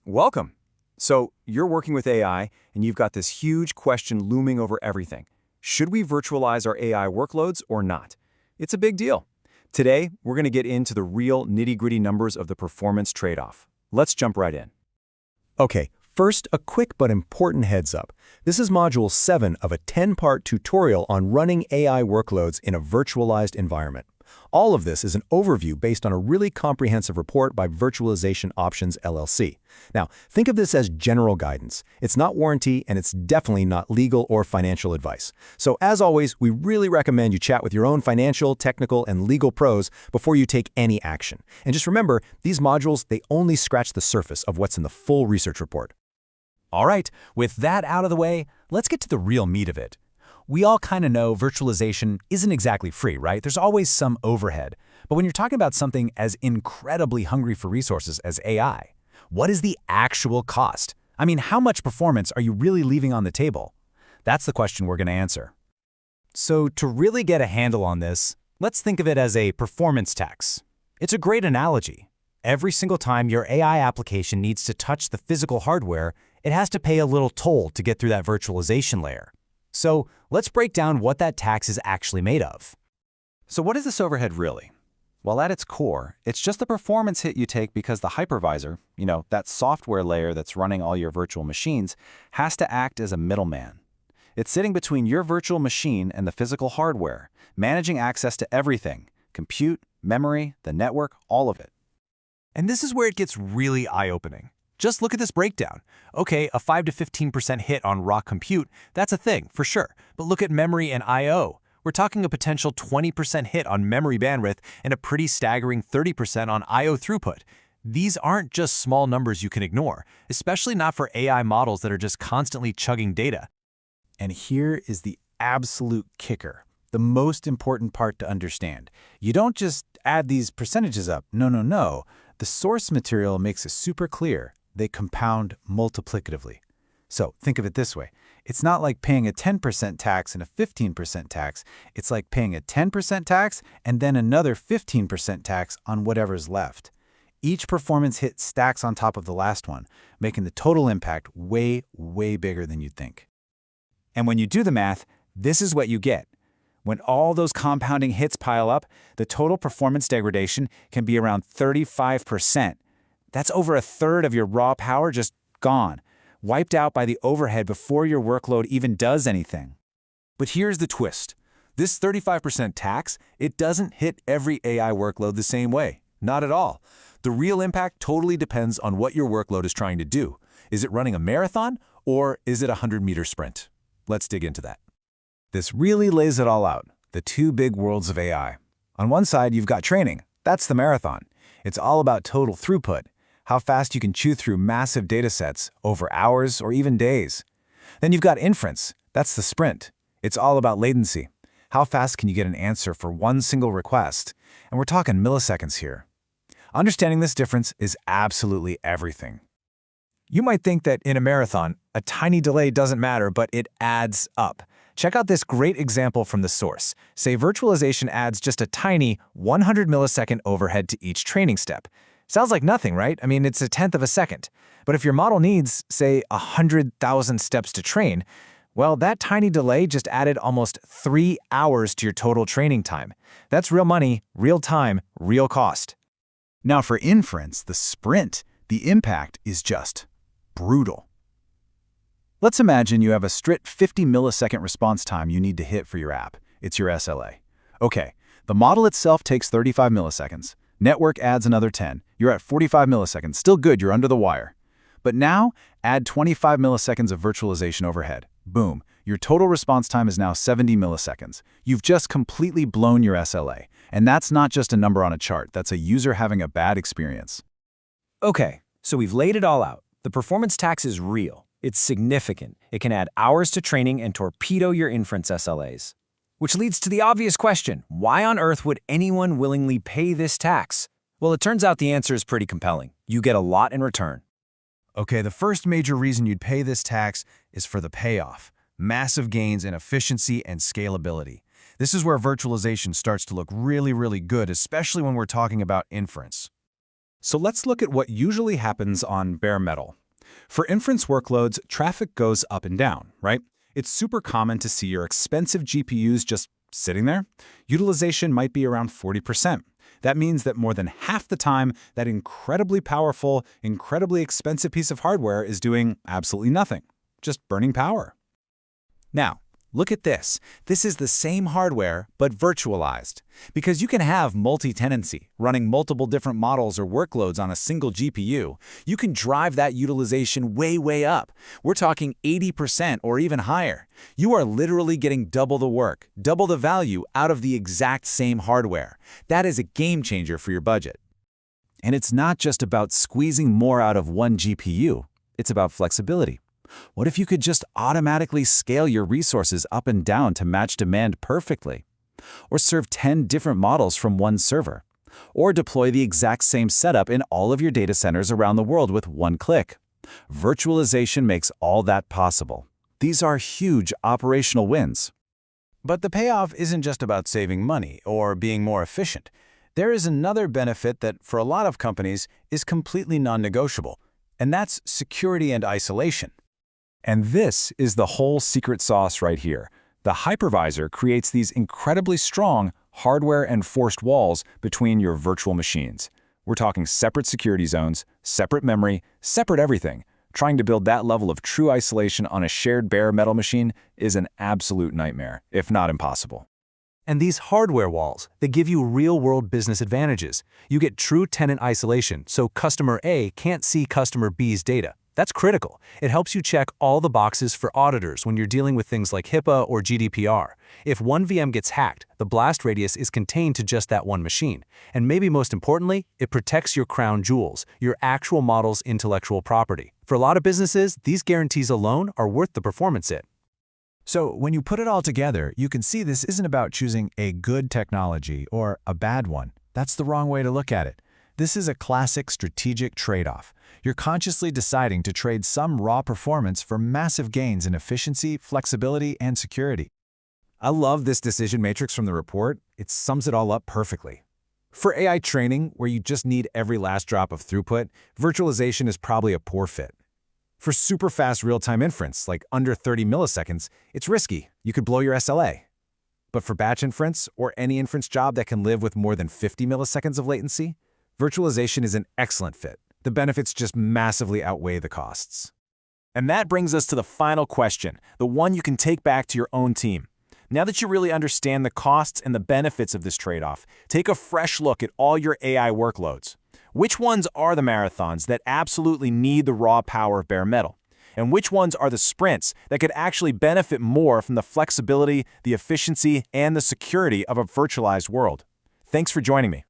Welcome. So, you're working with AI, and you've got this huge question looming over everything. Should we virtualize our AI workloads or not? It's a big deal. Today, we're going to get into the real nitty-gritty numbers of the performance trade-off. Let's jump right in. Okay, first, a quick but important heads up. This is Module 7 of a 10-part tutorial on running AI workloads in a virtualized environment. All of this is an overview based on a really comprehensive report by Virtualization Options LLC. Now, think of this as general guidance. It's not warranty, and it's definitely not legal or financial advice. So as always, we really recommend you chat with your own financial, technical, and legal pros before you take any action. And just remember, these modules, they only scratch the surface of what's in the full research report. All right, with that out of the way, let's get to the real meat of it. We all kind of know virtualization isn't exactly free, right? There's always some overhead. But when you're talking about something as incredibly hungry for resources as AI, what is the actual cost? I mean, how much performance are you really leaving on the table? That's the question we're going to answer. So to really get a handle on this, let's think of it as a performance tax. It's a great analogy. Every single time your AI application needs to touch the physical hardware, it has to pay a little toll to get through that virtualization layer. So let's break down what that tax is actually made of. So what is this overhead really? Well, at its core, it's just the performance hit you take because the hypervisor, that software layer that's running all your virtual machines, has to act as a middleman. It's sitting between your virtual machine and the physical hardware, managing access to everything: compute, memory, the network, all of it. And this is where it gets really eye-opening. Just look at this breakdown. Okay, a 5 to 15% hit on raw compute, that's a thing, for sure. But look at memory and I/O. We're talking a potential 20% hit on memory bandwidth and a pretty staggering 30% on I/O throughput. These aren't just small numbers you can ignore, especially not for AI models that are just constantly chugging data. And here is the absolute kicker, the most important part to understand. You don't just add these percentages up. No. The source material makes it super clear. They compound multiplicatively. So think of it this way. It's not like paying a 10% tax and a 15% tax. It's like paying a 10% tax and then another 15% tax on whatever's left. Each performance hit stacks on top of the last one, making the total impact way, way bigger than you'd think. And when you do the math, this is what you get. When all those compounding hits pile up, the total performance degradation can be around 35%. That's over a third of your raw power just gone, wiped out by the overhead before your workload even does anything. But here's the twist. This 35% tax, it doesn't hit every AI workload the same way. Not at all. The real impact totally depends on what your workload is trying to do. Is it running a marathon or is it a 100-meter sprint? Let's dig into that. This really lays it all out, the two big worlds of AI. On one side, you've got training. That's the marathon. It's all about total throughput, how fast you can chew through massive data sets over hours or even days. Then you've got inference. That's the sprint. It's all about latency. How fast can you get an answer for one single request? And we're talking milliseconds here. Understanding this difference is absolutely everything. You might think that in a marathon, a tiny delay doesn't matter, but it adds up. Check out this great example from the source. Say virtualization adds just a tiny 100 millisecond overhead to each training step. Sounds like nothing, right? I mean, it's a tenth of a second. But if your model needs, say, 100,000 steps to train, well, that tiny delay just added almost 3 hours to your total training time. That's real money, real time, real cost. Now for inference, the sprint, the impact is just brutal. Let's imagine you have a strict 50 millisecond response time you need to hit for your app. It's your SLA. Okay, the model itself takes 35 milliseconds. Network adds another 10. You're at 45 milliseconds. Still good, you're under the wire. But now, add 25 milliseconds of virtualization overhead. Boom, your total response time is now 70 milliseconds. You've just completely blown your SLA. And that's not just a number on a chart, that's a user having a bad experience. Okay, so we've laid it all out. The performance tax is real. It's significant. It can add hours to training and torpedo your inference SLAs. Which leads to the obvious question, why on earth would anyone willingly pay this tax? Well, it turns out the answer is pretty compelling. You get a lot in return. Okay, the first major reason you'd pay this tax is for the payoff. Massive gains in efficiency and scalability. This is where virtualization starts to look really, really good, especially when we're talking about inference. So let's look at what usually happens on bare metal. For inference workloads, traffic goes up and down, right? It's super common to see your expensive GPUs just sitting there. Utilization might be around 40%. That means that more than half the time, that incredibly powerful, incredibly expensive piece of hardware is doing absolutely nothing, just burning power. Now, look at this. This is the same hardware, but virtualized. Because you can have multi-tenancy, running multiple different models or workloads on a single GPU, you can drive that utilization way up. We're talking 80% or even higher. You are literally getting double the work, double the value out of the exact same hardware. That is a game changer for your budget. And it's not just about squeezing more out of one GPU. It's about flexibility. What if you could just automatically scale your resources up and down to match demand perfectly? Or serve 10 different models from one server? Or deploy the exact same setup in all of your data centers around the world with one click? Virtualization makes all that possible. These are huge operational wins. But the payoff isn't just about saving money or being more efficient. There is another benefit that, for a lot of companies, is completely non-negotiable, and that's security and isolation. And this is the whole secret sauce right here. The hypervisor creates these incredibly strong hardware and forced walls between your virtual machines. We're talking separate security zones, separate memory, separate everything. Trying to build that level of true isolation on a shared bare metal machine is an absolute nightmare, if not impossible. And these hardware walls, they give you real-world business advantages. You get true tenant isolation, so customer A can't see customer B's data. That's critical. It helps you check all the boxes for auditors when you're dealing with things like HIPAA or GDPR. If one VM gets hacked, the blast radius is contained to just that one machine. And maybe most importantly, it protects your crown jewels, your actual model's intellectual property. For a lot of businesses, these guarantees alone are worth the performance hit. So when you put it all together, you can see this isn't about choosing a good technology or a bad one. That's the wrong way to look at it. This is a classic strategic trade-off. You're consciously deciding to trade some raw performance for massive gains in efficiency, flexibility, and security. I love this decision matrix from the report. It sums it all up perfectly. For AI training, where you just need every last drop of throughput, virtualization is probably a poor fit. For super fast real-time inference, like under 30 milliseconds, it's risky. You could blow your SLA. But for batch inference, or any inference job that can live with more than 50 milliseconds of latency, virtualization is an excellent fit. The benefits just massively outweigh the costs. And that brings us to the final question, the one you can take back to your own team. Now that you really understand the costs and the benefits of this trade-off, take a fresh look at all your AI workloads. Which ones are the marathons that absolutely need the raw power of bare metal? And which ones are the sprints that could actually benefit more from the flexibility, the efficiency, and the security of a virtualized world? Thanks for joining me.